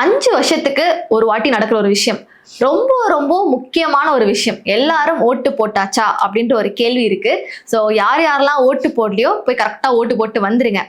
5 வருஷத்துக்கு ஒரு வாட்டி நடக்கிற ஒரு விஷயம், ரொம்ப ரொம்ப முக்கியமான ஒரு விஷயம். எல்லாரும் ஓட்டு போட்டாச்சா அப்படின்ற ஒரு கேள்வி இருக்கு. சோ யார் யாரெல்லாம் ஓட்டு போடலையோ போய் கரெக்டா ஓட்டு போட்டு வந்துருங்க.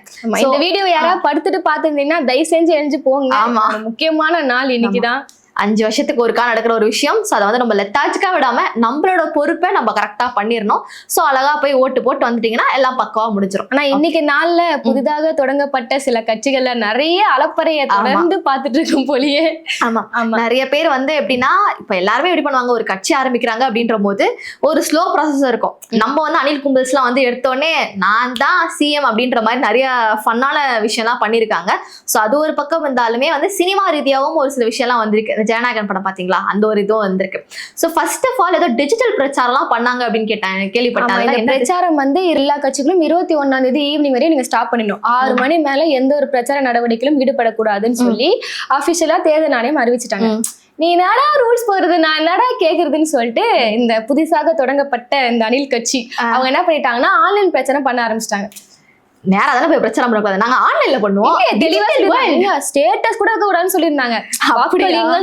இந்த வீடியோ யாராவது படுத்துட்டு பாத்துருந்தீங்கன்னா தயவு செஞ்சு எழுந்து போங்க. ஆமா, முக்கியமான நாள் இன்னைக்குதான். 5 வருஷத்துக்கு ஒருக்கா நடக்கிற ஒரு விஷயம். ஸோ அதை வந்து நம்ம லெத்தாச்சிக்கா விடாம நம்மளோட பொறுப்பை நம்ம கரெக்டா பண்ணிடணும். ஸோ அழகா போய் ஓட்டு போட்டு வந்துட்டீங்கன்னா எல்லாம் பக்கவா முடிஞ்சிடும். ஆனா இன்னைக்கு நாள்ல புதிதாக தொடங்கப்பட்ட சில கட்சிகள்ல நிறைய அலப்பறையை தொடர்ந்து பார்த்துட்டு இருக்கும் போலியே. ஆமா, நிறைய பேர் வந்து எப்படின்னா இப்ப எல்லாருமே எப்படி பண்ணுவாங்க, ஒரு கட்சி ஆரம்பிக்கிறாங்க அப்படின்ற போது ஒரு ஸ்லோ ப்ராசஸ் இருக்கும். நம்ம வந்து அனில் கும்பல்ஸ் எல்லாம் வந்து எடுத்தோடனே நான் தான் சிஎம் அப்படின்ற மாதிரி நிறைய ஃபன்னான விஷயம்லாம் பண்ணியிருக்காங்க. ஸோ அது ஒரு பக்கம் இருந்தாலுமே வந்து சினிமா ரீதியாகவும் ஒரு சில விஷயம்லாம் வந்திருக்கு. ஜனநாயகன் படம் பாத்தீங்களா, அந்த ஒரு இதுவும் வந்திருக்கு. சோ ஃபர்ஸ்ட் ஆஃப் ஆல் ஏதோ டிஜிட்டல் பிரச்சாரம்லாம் பண்ணாங்க அப்படின்னு கேள்விப்பட்டேன். இந்த பிரச்சாரம் வந்து எல்லா கட்சிகளும் 21ஆம் தேதி ஈவினிங் வரையும் நீங்க ஸ்டாப் பண்ணிடணும். 6 மணி மேல எந்த ஒரு பிரச்சார நடவடிக்கையிலும் ஈடுபடக்கூடாதுன்னு சொல்லி அபிஷியலா தேர்தல் ஆணையம் அறிவிச்சிட்டாங்க. நீ என்னடா ரூல்ஸ் போடுறது, நான் என்னடா கேக்குறதுன்னு சொல்லிட்டு இந்த புதுசாக தொடங்கப்பட்ட இந்த அணில் கட்சி அவங்க என்ன பண்ணிட்டாங்கன்னா ஆன்லைன் பிரச்சாரம் பண்ண ஆரம்பிச்சிட்டாங்க. நேரா தானே போய் பிரச்சனை பண்ணக்கூடாது, நாங்க ஆன்லைன்ல பண்ணுவோம். தெளிவா ஸ்டேட்டஸ் கூட இருக்க கூடாதுன்னு சொல்லிருந்தாங்க.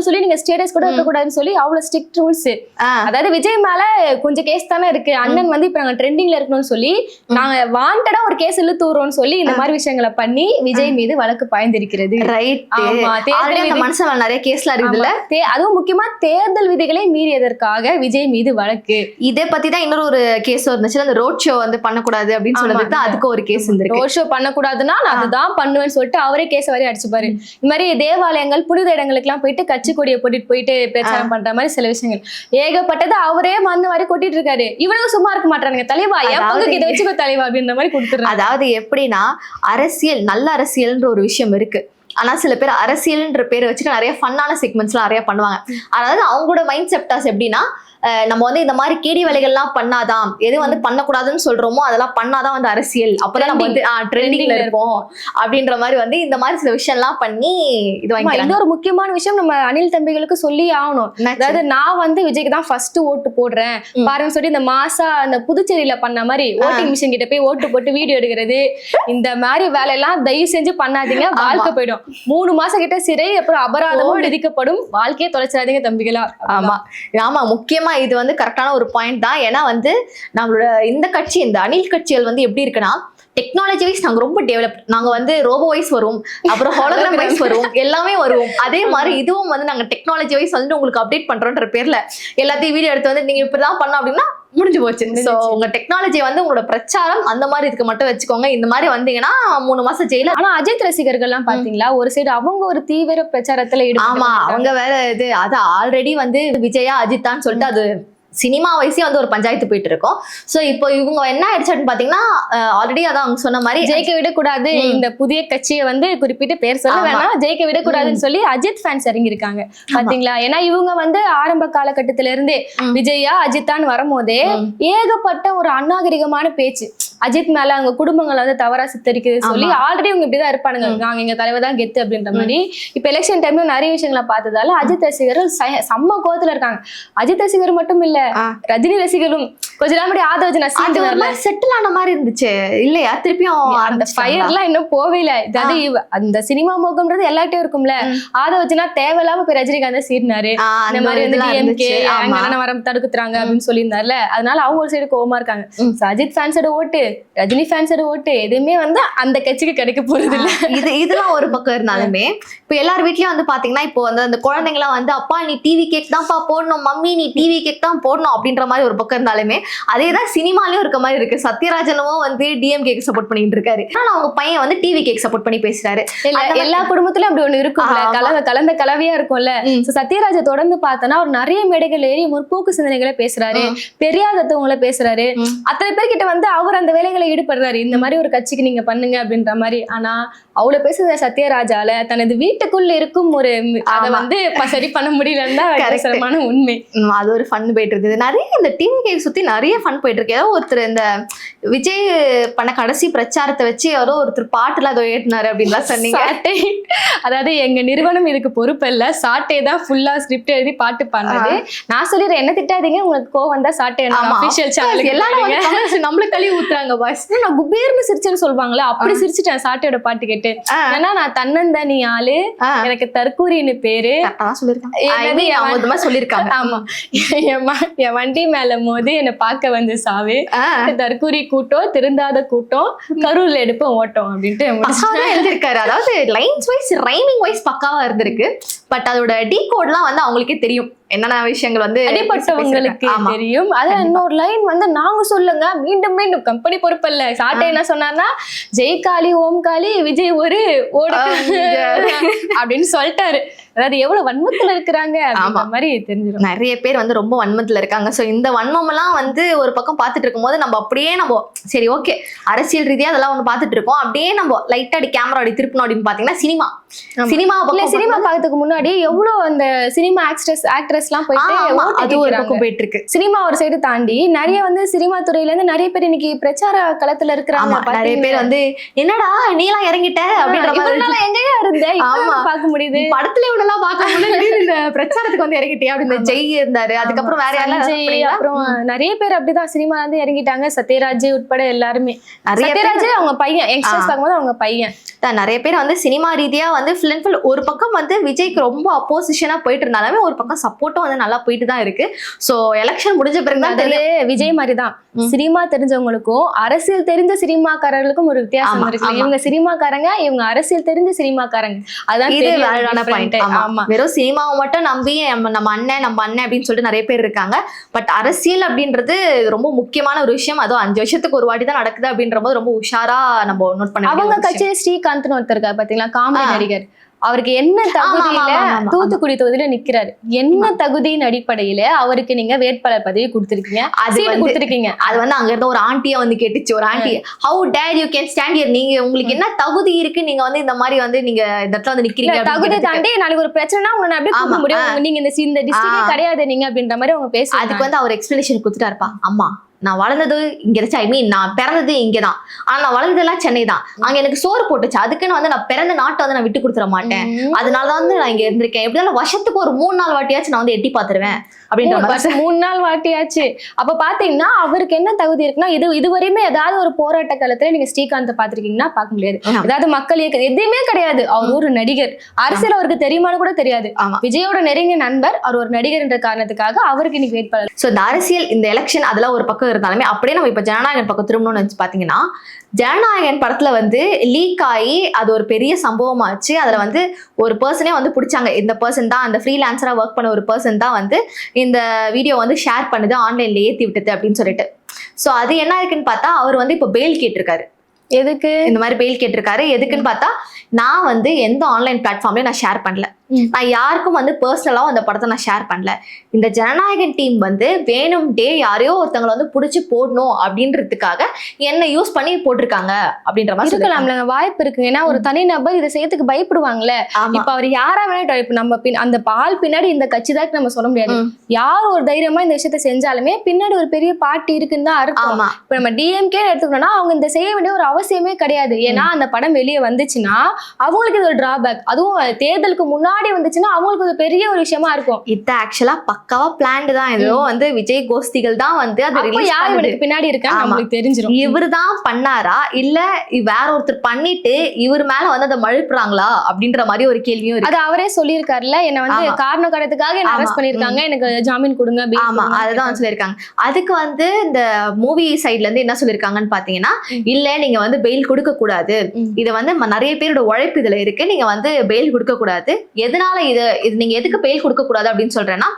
சொல்லி நீங்க ஸ்டேட்டஸ் கூட இருக்க கூடாதுன்னு சொல்லி அவ்வளவு ஸ்ட்ரிக்ட் ரூல்ஸ். அதாவது விஜய் மேல கொஞ்சம் கேஸ் தானே இருக்கு, அண்ணன் வந்து இப்ப நாங்க ட்ரெண்டிங்ல இருக்கணும்னு சொல்லி நாங்க வாண்டடா ஒரு கேஸ் இழுத்து விடுறோம்னு சொல்லி இந்த மாதிரி விஷயங்களை பண்ணி விஜய் மீது வழக்கு பாய்ந்திருக்கிறது. மனுஷன் நிறைய கேஸ்ல இருக்குல்ல, அதுவும் முக்கியமா தேர்தல் விதிகளை மீறியதற்காக விஜய் மீது வழக்கு. இதை பத்தி தான் இன்னொரு ஒரு கேஸ் இருந்துச்சு, அந்த ரோட் ஷோ வந்து பண்ணக்கூடாது அப்படின்னு சொல்லிட்டு தான் அதுக்கு ஒரு கேஸ் இருந்திருக்கு. ரோட் ஷோ பண்ணக்கூடாதுன்னா நான் அதுதான் பண்ணுவேன்னு சொல்லிட்டு அவரே கேஸ் வரை அடிச்சுப்பாரு. இந்த மாதிரி தேவாலயங்கள் புனித இடங்களுக்கு எல்லாம் போயிட்டு கட்சி கொடியை போட்டுட்டு போயிட்டு பிரச்சாரம் பண்ற மாதிரி சில விஷயங்கள் ஏகப்பட்டது அவரே மண்ணு மாதிரி கொட்டிட்டு இருக்காரு. இவனும் சும்மா இருக்க மாட்டானுங்க, தலைவா என் பங்குக்கு இதை வச்சுக்கோ தலைவா அப்படின்ற மாதிரி கொடுத்துருக்காங்க. அதாவது எப்படின்னா அரசியல், நல்ல அரசியல்ன்ற ஒரு விஷயம் இருக்கு. ஆனா சில பேர் அரசியல்ன்ற பேரை வச்சுட்டு நிறைய ஃபன்னான செக்மெண்ட்ஸ் எல்லாம் நிறைய பண்ணுவாங்க. அதாவது அவங்களோட மைண்ட் செப்டாஸ் எப்படின்னா நம்ம வந்து இந்த மாதிரி கேடி வேலைகள்லாம் பண்ணாதான், எது வந்து பண்ணக்கூடாதுன்னு சொல்றோமோ அதெல்லாம் பண்ணாதான் வந்து அரசியல், அப்பதான் நம்ம வந்து ட்ரெண்டிங்ல இருப்போம் அப்படின்ற மாதிரி வந்து இந்த மாதிரி சில விஷயம் எல்லாம் பண்ணி இது வாங்கி. இன்னொரு முக்கியமான விஷயம் நம்ம அனில் தம்பிகளுக்கு சொல்லி ஆகணும். அதாவது நான் வந்து விஜய்க்கு தான் ஃபர்ஸ்ட் ஓட்டு போடுறேன் பாருன்னு சொல்லி இந்த மாசா அந்த புதுச்சேரியில பண்ண மாதிரி ஓட்டிங் மிஷின் கிட்ட போய் ஓட்டு போட்டு வீடியோ எடுக்கிறது, இந்த மாதிரி வேலையெல்லாம் தயவு செஞ்சு பண்ணாதீங்க, வாழ்க்கை போயிடும். 3 மாசம் கிட்ட சிறை, அப்புறம் அபராதமும் விதிக்கப்படும், வாழ்க்கையை தொலைச்சிடாதீங்க தம்பிகளா. ஆமா ஆமா, முக்கியமா இது வந்து கரெக்டான ஒரு பாயிண்ட் தான். ஏன்னா வந்து நம்மளோட இந்த கட்சி, இந்த அணில் கட்சிகள் வந்து எப்படி இருக்குன்னா டெக்னாலஜி வைஸ் நாங்க ரொம்ப டெவலப். நாங்க வந்து ரோபோ வைஸ் வரும், அப்புறம் ஹோலோகிராம் வைஸ் வரும், எல்லாமே வரும். அதே மாதிரி இதுவும் வந்து நாங்க டெக்னாலஜி வைஸ் வந்து உங்களுக்கு அப்டேட் பண்றோன்ற பேர்ல எல்லாத்தையும் வீடியோ எடுத்து வந்து நீங்க இப்படிதான் பண்ணோம் அப்படின்னா முடிஞ்சு போச்சு. சோ உங்க டெக்னாலஜி வந்து உங்களோட பிரச்சாரம் அந்த மாதிரி இதுக்கு மட்டும் வச்சுக்கோங்க. இந்த மாதிரி வந்தீங்கன்னா 3 மாசம் ஜெயில. ஆனா அஜித் ரசிகர்கள் எல்லாம் பாத்தீங்களா ஒரு சைடு அவங்க ஒரு தீவிர பிரச்சாரத்துல ஆமா, அவங்க வேற இது அது ஆல்ரெடி வந்து விஜயா அஜித்தான்னு சொல்லிட்டு அது சினிமா வயசே வந்து ஒரு பஞ்சாயத்து போயிட்டு இருக்கோம். சோ இப்போ இவங்க என்ன ஆயிடுச்சுன்னு பாத்தீங்கன்னா ஆல்ரெடி அதான் அவங்க சொன்ன மாதிரி ஜெயிக்க விடக்கூடாது, இந்த புதிய கட்சியை வந்து குறிப்பிட்டு பேர் சொல்ல வேணாம், ஜெயிக்க விடக்கூடாதுன்னு சொல்லி அஜித் ஃபேன்ஸ் இறங்கி இருக்காங்க பாத்தீங்களா. ஏன்னா இவங்க வந்து ஆரம்ப காலகட்டத்தில இருந்தே விஜயா அஜித்தான்னு வரும்போதே ஏகப்பட்ட ஒரு அநாகரிகமான பேச்சு அஜித் மேல அவங்க குடும்பங்களை வந்து தவறா சித்தரிக்குது சொல்லி ஆல்ரெடி இவங்க இப்படிதான் இருப்பானுங்க, நாங்க எங்க தலைவர் தான் கெத்து அப்படின்ற மாதிரி. இப்ப எலெக்ஷன் டைம்ல நிறைய விஷயங்களை பார்த்ததால அஜித் ரசிகர்கள் செம்ம கோவத்துல இருக்காங்க. அஜித் ரசிகர் மட்டும் இல்ல, ரஜினி ரசிகர்களும் கொஞ்ச நாள் முன்னாடி ஆதவ செட்டில் ஆன மாதிரி இருந்துச்சு இல்லையா, திருப்பியும் அந்த ஃபயர் எல்லாம் இன்னும் போகல. அதாவது அந்த சினிமா மோகம்ன்றது எல்லார்ட்டையும் இருக்கும்ல, ஆதவச்சுனா தேவையில்லாம போய் ரஜினிகாந்த் சீர்னாரு, இந்த மாதிரி வந்து டிஎம்கே வரம் தடுக்குறாங்க அப்படின்னு சொல்லியிருந்தாருல, அதனால அவங்க ஒரு சைடு கோவமா இருக்காங்க. அஜித் ஃபேன்ஸோட ஓட்டு, ரஜினி ஃபேன்ஸோட ஓட்டு எதுவுமே வந்து அந்த கட்சிக்கு கிடைக்க போறது இல்ல. இதெல்லாம் ஒரு பக்கம் இருந்தாலுமே இப்ப எல்லார் வீட்லயும் வந்து பாத்தீங்கன்னா இப்போ வந்து அந்த குழந்தைங்க எல்லாம் வந்து அப்பா நீ டிவி கேக் தான்ப்பா போடணும், மம்மி நீ டிவி கேக் தான் போடணும் அப்படின்ற மாதிரி ஒரு பக்கம் இருந்தாலுமே அதேதான் சினிமாலயும் இருக்க மாதிரி இருக்கு. சத்யராஜனும் வந்து டிஎம்கேக்கு சப்போர்ட் பண்ணிட்டு இருக்காரு, ஆனா அவங்க பையன் வந்து டிவி கேக் சப்போர்ட் பண்ணி பேசுறாரு. எல்லா குடும்பத்திலும் அப்படி ஒண்ணு இருக்கும்ல, கலந்த கலவையா இருக்கும்ல. சத்யராஜ தொடர்ந்து பார்த்தோன்னா அவர் நிறைய மேடைகள் ஏறி முற்போக்கு சிந்தனைகளை பேசுறாரு, பெரியாதவங்களை பேசுறாரு, அத்தனை பேர்கிட்ட வந்து அவர் அந்த வேலைகளை ஈடுபடுறாரு, இந்த மாதிரி ஒரு கட்சிக்கு நீங்க பண்ணுங்க அப்படின்ற மாதிரி. ஆனா அவ்வளவு பேசுற சத்யராஜால தனது வீட்டுக்குள்ள இருக்கும் ஒரு அதை வந்து சரி பண்ண முடியலன்னா உண்மை. அது ஒரு ஃபன் போயிட்டு இருக்குது. நிறைய இந்த டிவி கேக் சுத்தி நிறைய ஃபன் போயிட்டு இருக்கு. ஏதோ ஒருத்தர் இந்த விஜய் பண்ண கடைசி பிரச்சாரத்தை வச்சு ஏதோ ஒருத்தர் பாட்டுல அதை ஏற்றினாரு அப்படின்லாம் சொன்னீங்க. அதாவது எங்க நிறுவனம் இதுக்கு பொறுப்பு இல்ல, சாட்டே தான் ஃபுல்லா ஸ்கிரிப்ட் எழுதி பாட்டு பண்ணது. நான் சொல்லிடுறேன், என்ன திட்டாதீங்க, உங்களுக்கு கோவம் வந்தா சாட்டே அபிஷியல் சேனல் எல்லாரும் நம்மளுக்கு கழுவி ஊத்துறாங்க. சிரிக்கிறாங்க பாஸ். நான் குபேர்னு சிரிச்சேன்னு சொல்லுவாங்களே, அப்படி சிரிச்சிட்டேன் சாட்டையோட பாட்டு கேட்டு. ஏன்னா நான் தன்னந்தனி ஆளு, எனக்கு தற்கூரின்னு பேரு சொல்லிருக்காங்க. ஆமா, என் வண்டி மேல மோதி என்னை பார்க்க வந்து சாவு, தற்கூரி கூட்டம், திருந்தாத கூட்டம், கரூர்ல எடுப்போம் ஓட்டம் அப்படின்ட்டு எழுதிருக்காரு. அதாவது லைன்ஸ் வைஸ் ரைமிங் வைஸ் பக்காவா இருந்திருக்கு. பட் அதோட டீகோட்லாம் வந்து அவங்களுக்கே தெரியும், என்னென்ன விஷயங்கள் வந்து அடிப்பட்டவங்களுக்கு தெரியும். அதான் இன்னொரு லைன் வந்து நாங்க சொல்லுங்க மீண்டும் மீண்டும் கம்பெனி பொறுப்பல்ல. சாட்டை என்ன சொன்னார்னா, ஜெய்காளி ஓம்காளி விஜய் ஒரு ஓடு அப்படின்னு சொல்லிட்டாரு. அதாவது எவ்வளவு வன்மத்துல இருக்கிறாங்க அப்படின்ற மாதிரி தெரிஞ்சிடும். நிறைய பேர் வந்து ரொம்ப வன்மத்துல இருக்காங்க. சோ இந்த வன்மம் எல்லாம் வந்து ஒரு பக்கம் பார்த்துட்டு இருக்கும் போது நம்ம அப்படியே நம்ம சரி ஓகே அரசியல் ரீதியா அதெல்லாம் ஒண்ணு பார்த்துட்டு இருக்கோம், அப்படியே நம்ம லைட்டா அடி கேமரா அடி திருப்பணும் அப்படின்னு பாத்தீங்கன்னா சினிமா பார்க்கறதுக்கு முன்னாடி எவ்வளவு அந்த சினிமா ஆக்ட்ரஸ் எல்லாம் போயிட்டு அது ஒரு பக்கம் போயிட்டு இருக்கு. சினிமா ஒரு சைடு தாண்டி நிறைய வந்து சினிமா துறையில இருந்து நிறைய பேர் இன்னைக்கு பிரச்சார களத்துல இருக்கிறாங்க. நிறைய பேர் வந்து என்னடா நீலாம் இறங்கிட்ட அப்படின்ற மாதிரி எங்கேயா இருந்த பார்க்க முடியுது, படத்துல இவ்வளவு பார்க்க முடியுது, இந்த பிரச்சாரத்துக்கு வந்து இறங்கிட்டியா அப்படின்னு ஜெய் இருந்தாரு. அதுக்கப்புறம் வேற யாரும் அப்புறம் நிறைய பேர் அப்படிதான் சினிமா வந்து இறங்கிட்டாங்க. சத்யராஜ் உட்பட எல்லாருமே. சத்யராஜ் அவங்க பையன், யங்ஸ்டர்ஸ் பார்க்கும்போது அவங்க பையன் நிறைய பேர் வந்து சினிமா ரீதியா வந்து ஃபுல் அண்ட் ஃபுல் ஒரு பக்கம் வந்து விஜய்க்கு ரொம்ப அப்போசிஷனா போயிட்டு இருந்தாலுமே ஒரு பக்கம் சப்போர்ட்டும் வந்து நல்லா போயிட்டு தான் இருக்கு. சோ எலெக்ஷன் முடிஞ்ச பிறகுதான் விஜய் மாதிரிதான் சினிமா தெரிஞ்சவங்களுக்கும் அரசியல் தெரிஞ்ச சினிமாக்காரர்களுக்கும் ஒரு வித்தியாசம் இருக்கு. இவங்க சினிமாக்காரங்க, இவங்க அரசியல் தெரிஞ்ச சினிமாக்காரங்க. அதான் இது வேலையான பாயிண்ட். ஆமா, வெறும் சினிமாவை மட்டும் நம்பி நம்ம அண்ணன் அப்படின்னு சொல்லிட்டு நிறைய பேர் இருக்காங்க. பட் அரசியல் அப்படின்றது ரொம்ப முக்கியமான ஒரு விஷயம். அதுவும் 5 வருஷத்துக்கு ஒரு வாட்டி தான் நடக்குது அப்படின்ற போது ரொம்ப உஷாரா நம்ம நோட் பண்ண. அவங்க கட்சியில ஸ்ரீகாந்த் ஒருத்தர் இருக்கா பாத்தீங்களா, காமெடி நடிகர். அவருக்கு என்ன தகுதியில தூத்துக்குடி தொகுதியில நிக்கிறாரு, என்ன தகுதியின் அடிப்படையில அவருக்கு நீங்க வேட்பாளர் பதவி கொடுத்திருக்கீங்க, கொடுத்திருக்கீங்க? அது வந்து அங்க இருந்த ஒரு ஆண்டியா வந்து கேட்டுச்சு. ஒரு aunty, how dare you can stand here, நீங்க உங்களுக்கு என்ன தகுதி இருக்கு, நீங்க வந்து இந்த மாதிரி வந்து நீங்க இந்த இடத்துல வந்து நிக்கிறீங்க. தகுதி தாண்டி நாளைக்கு ஒரு பிரச்சனை உங்களை அப்படியே கூப்பிட முடியும், நீங்க இந்த டிஸ்ட்ரிக்ட் கிடையாது நீங்க அப்படின்ற மாதிரி அவங்க பேச. அதுக்கு வந்து அவர் எக்ஸ்பிளனேஷன் கொடுத்துட்டாருப்பா. அம்மா நான் வளர்ந்தது இங்க இருந்துச்சு, ஐ மீன் நான் பிறந்தது இங்கதான், ஆனா நான் வளர்ந்ததெல்லாம் சென்னை தான். அங்க எனக்கு சோறு போட்டுச்சு, அதுக்குன்னு வந்து நான் பிறந்த நாட்டை வந்து நான் விட்டு கொடுத்துட மாட்டேன், அதனாலதான் வந்து நான் இங்க இருந்திருக்கேன். எப்படினாலும் வருஷத்துக்கு ஒரு 3-4 வாட்டியாச்சும் நான் வந்து எட்டி பாத்துருவேன் அப்படின்ற மாதிரி. 3-4 வாட்டியாச்சு. அப்ப பாத்தீங்கன்னா அவருக்கு என்ன தகுதி இருக்குன்னா, இதுவரையுமே ஏதாவது ஒரு போராட்ட காலத்துல நீங்க ஸ்ரீகாந்த் பாத்திருக்கீங்கன்னா பார்க்க முடியாது. ஏதாவது மக்கள் இயக்க எதுவுமே கிடையாது. அவர் ஒரு நடிகர், அரசியல் அவருக்கு தெரியுமான்னு கூட தெரியாது. விஜயோட நெருங்கிய நண்பர், அவர் ஒரு நடிகர் என்ற காரணத்துக்காக அவருக்கு இன்னைக்கு வேட்பாளர். சோ இந்த அரசியல், இந்த எலெக்ஷன் அதெல்லாம் ஒரு பக்கம் இருந்தாலுமே அப்படியே நம்ம இப்ப ஜனநாயகன் பக்கம் திரும்பணும்னு நினைச்சு பாத்தீங்கன்னா, ஜனநாயகன் படத்துல வந்து லீக் ஆகி அது ஒரு பெரிய சம்பவமாச்சு. அதுல வந்து ஒரு பர்சனே வந்து பிடிச்சாங்க. இந்த பர்சன் தான், அந்த ஃப்ரீலான்சரா ஒர்க் பண்ண ஒரு பர்சன் தான் வந்து இந்த வீடியோ வந்து ஷேர் பண்ணுது, ஆன்லைன்ல ஏத்தி விட்டது அப்படின்னு சொல்லிட்டு. சோ அது என்ன இருக்குன்னு பார்த்தா அவர் வந்து இப்போ பெயில் கேட்டிருக்காரு. எதுக்கு இந்த மாதிரி பெயில் கேட்டிருக்காரு? எதுக்குன்னு பார்த்தா, நான் வந்து எந்த ஆன்லைன் பிளாட்ஃபார்ம்லயும் நான் ஷேர் பண்ணல, நான் யாருக்கும் வந்து பர்சனலாவும் அந்த படத்தை நான் ஷேர் பண்ணல. இந்த ஜனநாயகன் டீம் வந்து வேணும்டே யாரையோ ஒருத்தவங்களை வந்து புடிச்சு போடணும் அப்படின்றதுக்காக என்ன யூஸ் பண்ணி போட்டிருக்காங்க அப்படின்ற மாதிரி இருக்கலாம்ல, வாய்ப்பு இருக்கு. ஏன்னா ஒரு தனி நபர் இதை செய்யறதுக்கு பயப்படுவாங்கல்ல. இப்ப அவர் யாரா வேணா நம்ம அந்த பால் பின்னாடி இந்த கட்சி தான் நம்ம சொல்ல முடியாது. யார் ஒரு தைரியமா இந்த விஷயத்த செஞ்சாலுமே பின்னாடி ஒரு பெரிய பார்ட்டி இருக்குன்னு தான் இருக்கும். இப்ப நம்ம டிஎம்கே எடுத்துக்கணும்னா அவங்க இந்த செய்ய வேண்டிய ஒரு அவசியமே கிடையாது. ஏன்னா அந்த படம் வெளியே வந்துச்சுன்னா அவங்களுக்கு இது ஒரு டிராபேக். அதுவும் தேர்தலுக்கு முன்னாடி வந்துச்சுன்னா அவங்களுக்கு ஒரு பெரிய ஒரு விஷயமா இருக்கும். இது ஆக்சுவலா பக்காவா பிளான்டு தான். ஏதோ வந்து விஜய் கோஷ்டிகள் தான் வந்து அது ரிலீஸ் பண்ணதுக்கு பின்னாடி இருக்கா நமக்கு தெரிஞ்சிரும். இவரு தான் பண்ணாரா இல்ல வேற ஒருத்தர் பண்ணிட்டு இவர் மேல வந்து அதை மழுப்புறாங்களா அப்படின்ற மாதிரி ஒரு கேள்வியும் இருக்கு. அது அவரே சொல்லியிருக்காருல்ல, என்ன வந்து காரணம் காரணத்துக்காக என்ன அரெஸ்ட் பண்ணிருக்காங்க, எனக்கு ஜாமீன் கொடுங்க. ஆமா, அதுதான் சொல்லியிருக்காங்க. அதுக்கு வந்து இந்த மூவி சைட்ல இருந்து என்ன சொல்லியிருக்காங்கன்னு பாத்தீங்கன்னா, இல்ல நீங்க வந்து பெயில் கொடுக்க கூடாது, இது வந்து நிறைய பேரோட உழைப்பு இதுல இருக்கு, நீங்க வந்து பெயில் கொடுக்க கூடாது. எதனால இது நீங்க எதுக்கு பெயில் கொடுக்க கூடாது அப்படின்னு சொல்றேன்னா,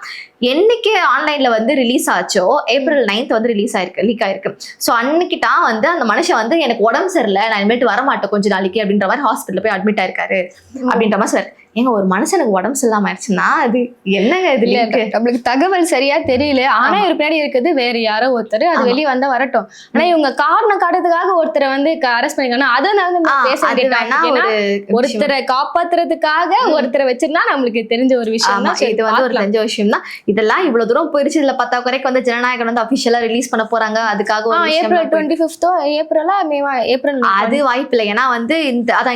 என்னைக்கு ஆன்லைன்ல வந்து ரிலீஸ் ஆச்சோ April 9th வந்து ரிலீஸ் ஆயிருக்கு, லீக் ஆயிருக்கு. ஸோ அன்னைக்கு தான் வந்து அந்த மனுஷன் வந்து எனக்கு உடம்பு சரியில்லை, நான் இனிமேட்டு வரமாட்டேன் கொஞ்ச நாளைக்கு அப்படின்ற மாதிரி ஹாஸ்பிட்டல் போய் அட்மிட் ஆயிருக்காரு அப்படின்ற மாதிரி சார். ஏங்க ஒரு மனுஷனுக்கு உடம்பு சரியில்லாம ஆயிடுச்சுன்னா அது என்னங்க இதுல இருக்கு? நம்மளுக்கு தகவல் சரியா தெரியல, ஆனா இவர் பின்னாடி இருக்குது வேற யாரோ ஒருத்தர், அது வெளியே வந்தா வரட்டும். ஆனா இவங்க காரணம் காட்டுறதுக்காக ஒருத்தரை வந்து அரெஸ்ட் பண்ணிக்கணும், அதை வந்து பேச ஒருத்தரை காப்பாத்துறதுக்காக ஒருத்தரை வச்சிருந்தா நம்மளுக்கு தெரிஞ்ச ஒரு விஷயம் தான். இது வந்து ஒரு தெரிஞ்ச விஷயம் தான். இதெல்லாம் இவ்வளவு தூரம் போயிருச்சு. இதுல 10 குறைக்கு வந்து ஜனநாயகன் வந்து அபிஷியலா ரிலீஸ் பண்ண போறாங்க. அதுக்காக April 25th ஏப்ரல் அது வாய்ப்பு இல்லை. ஏன்னா வந்து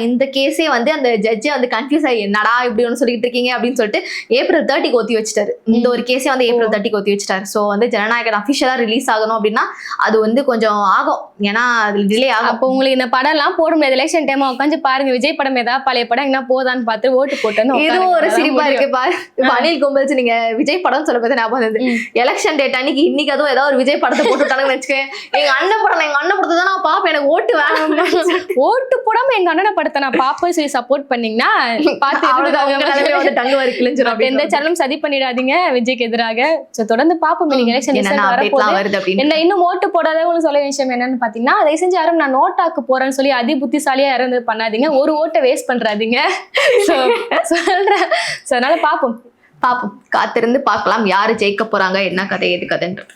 இந்த கேஸே வந்து அந்த ஜட்ஜே வந்து கன்ஃபியூஸ் ஆகி என்னடா என்னடா இப்படி ஒன்று சொல்லிட்டு இருக்கீங்க அப்படின்னு சொல்லிட்டு April 30 ஒத்தி வச்சுட்டாரு. இந்த ஒரு கேஸே வந்து April 30 ஒத்தி வச்சுட்டாரு. ஸோ வந்து ஜனநாயகன் அஃபிஷியலா ரிலீஸ் ஆகணும் அப்படின்னா அது வந்து கொஞ்சம் ஆகும், ஏன்னா அது டிலே ஆகும். அப்போ உங்களுக்கு இந்த படம் எல்லாம் போட முடியாது, எலெக்ஷன் டைம் உட்காந்து பாருங்க விஜய் படம் ஏதாவது பழைய படம் என்ன போதான்னு பார்த்து ஓட்டு போட்டு இதுவும் ஒரு சிரிப்பா இருக்கு பாரு. அனில் கும்பல்ஸ் நீங்க விஜய் படம் சொல்ல போது ஞாபகம் வந்து எலெக்ஷன் டேட் அன்னைக்கு இன்னைக்கு அதுவும் ஏதாவது ஒரு விஜய் படத்தை போட்டு விட்டாங்கன்னு வச்சுக்கேன், எங்க அண்ணன் படத்தை தான் நான் பாப்பேன், எனக்கு ஓட்டு வேணும். ஓட்டு போடாம எங்க அண்ணனை படத்தை நான் பாப்பேன்னு சொல்லி சப்போர்ட் பண்ணீங்கன்னா எந்த சேனலும் சதி பண்ணிடாதீங்க விஜய்க்கு எதிராக. தொடர்ந்து பாப்போம் எலெக்ஷன் என்ன. இன்னும் ஓட்டு போடாதவங்களுக்கு சொல்ல விஷயம் என்னன்னு பாத்தீங்கன்னா, அதை செஞ்சு யாரும் நான் நோட்டாக்கு போறேன்னு சொல்லி அதி புத்திசாலியா இறந்து பண்ணாதீங்க, ஒரு ஓட்டை வேஸ்ட் பண்றாதீங்க சொல்றேன். அதனால பாப்போம் காத்திருந்து பார்க்கலாம் யாரு ஜெயிக்க போறாங்க, என்ன கதை எது கதைன்றது.